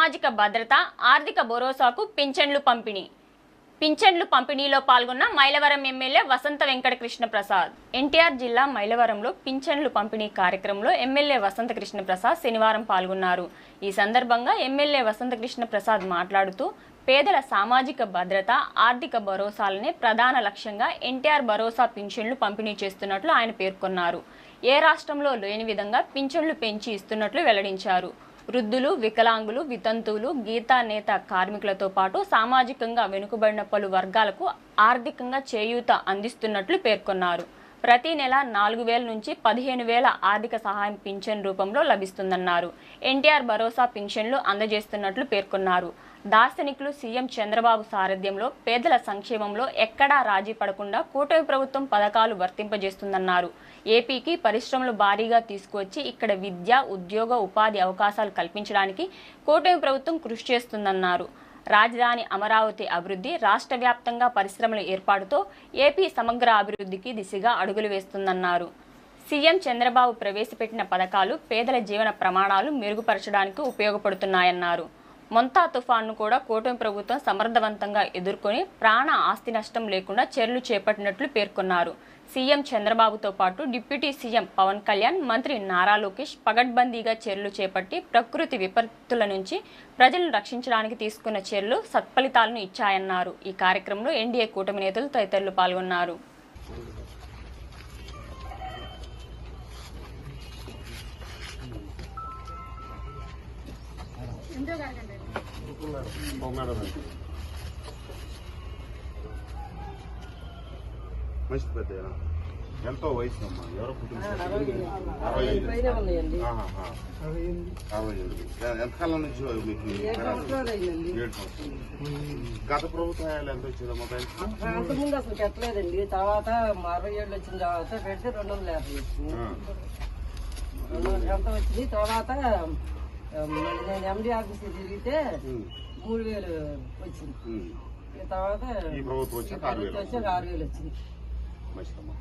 సామాజిక భద్రత, ఆర్థిక భరోసాకు పింఛన్లు పంపిణీలో పాల్గొన్న మైలవరం ఎమ్మెల్యే వసంత వెంకట కృష్ణ ప్రసాద్. ఎన్టీఆర్ జిల్లా మైలవరంలో పింఛన్లు పంపిణీ కార్యక్రమంలో ఎమ్మెల్యే వసంత కృష్ణ ప్రసాద్ శనివారం పాల్గొన్నారు. ఈ సందర్భంగా ఎమ్మెల్యే వసంత కృష్ణ ప్రసాద్ మాట్లాడుతూ పేదల సామాజిక భద్రత, ఆర్థిక భరోసాలనే ప్రధాన లక్ష్యంగా ఎన్టీఆర్ భరోసా పింఛన్లు పంపిణీ చేస్తున్నట్లు ఆయన పేర్కొన్నారు. ఏ రాష్ట్రంలో లేని విధంగా పింఛన్లు పెంచి ఇస్తున్నట్లు వెల్లడించారు. వృద్ధులు, వికలాంగులు, వితంతువులు, గీతా నేత కార్మికులతో పాటు సామాజికంగా వెనుకబడిన పలు వర్గాలకు ఆర్థికంగా చేయూత అందిస్తున్నట్లు పేర్కొన్నారు. ప్రతి నెల 4,000 నుంచి 15,000 ఆర్థిక సహాయం పింఛన్ రూపంలో లభిస్తుందన్నారు. ఎన్టీఆర్ భరోసా పింఛన్లు అందజేస్తున్నట్లు పేర్కొన్నారు. దార్శనికులు సీఎం చంద్రబాబు సారథ్యంలో పేదల సంక్షేమంలో ఎక్కడా రాజీ పడకుండా కూటమి ప్రభుత్వం పథకాలు వర్తింపజేస్తుందన్నారు. ఏపీకి పరిశ్రమలు భారీగా తీసుకువచ్చి ఇక్కడ విద్య, ఉద్యోగ, ఉపాధి అవకాశాలు కల్పించడానికి కూటమి ప్రభుత్వం కృషి చేస్తుందన్నారు. రాజధాని అమరావతి అభివృద్ధి, రాష్ట్ర వ్యాప్తంగా పరిశ్రమల ఏర్పాటుతో ఏపీ సమగ్ర అభివృద్ధికి దిశగా అడుగులు వేస్తుందన్నారు. సీఎం చంద్రబాబు ప్రవేశపెట్టిన పథకాలు పేదల జీవన ప్రమాణాలు మెరుగుపరచడానికి ఉపయోగపడుతున్నాయన్నారు. మొంతా తుఫాన్ను కూడా కూటమి ప్రభుత్వం సమర్థవంతంగా ఎదుర్కొని ప్రాణ ఆస్తి నష్టం లేకుండా చర్యలు చేపట్టినట్లు పేర్కొన్నారు. సీఎం చంద్రబాబుతో పాటు డిప్యూటీ సీఎం పవన్ కళ్యాణ్, మంత్రి నారా లోకేష్ పగడ్బందీగా చర్యలు చేపట్టి ప్రకృతి విపత్తుల నుంచి ప్రజలను రక్షించడానికి తీసుకున్న చర్యలు సత్ఫలితాలను ఇచ్చాయన్నారు. ఈ కార్యక్రమంలో ఎన్డీఏ కూటమి నేతలు తదితరులు పాల్గొన్నారు. ఎంతో వయసు అమ్మా, ఎవరో ఎంతకాలం నుంచి మీకు గత ప్రభుత్వం ఎంత వచ్చిందమ్మా? అంతకుముందు అసలు పెట్టలేదండి. తర్వాత 60 ఏళ్ళు వచ్చిన తర్వాత పెడితే 250 వచ్చింది. 200 ఎంత వచ్చింది. తర్వాత నేను ఎండి ఆఫీస్ తిరిగితే 3,000 వచ్చింది. తర్వాత ఈ ప్రభుత్వం వచ్చాక 6,000 వచ్చింది. మంచిదమ్మా.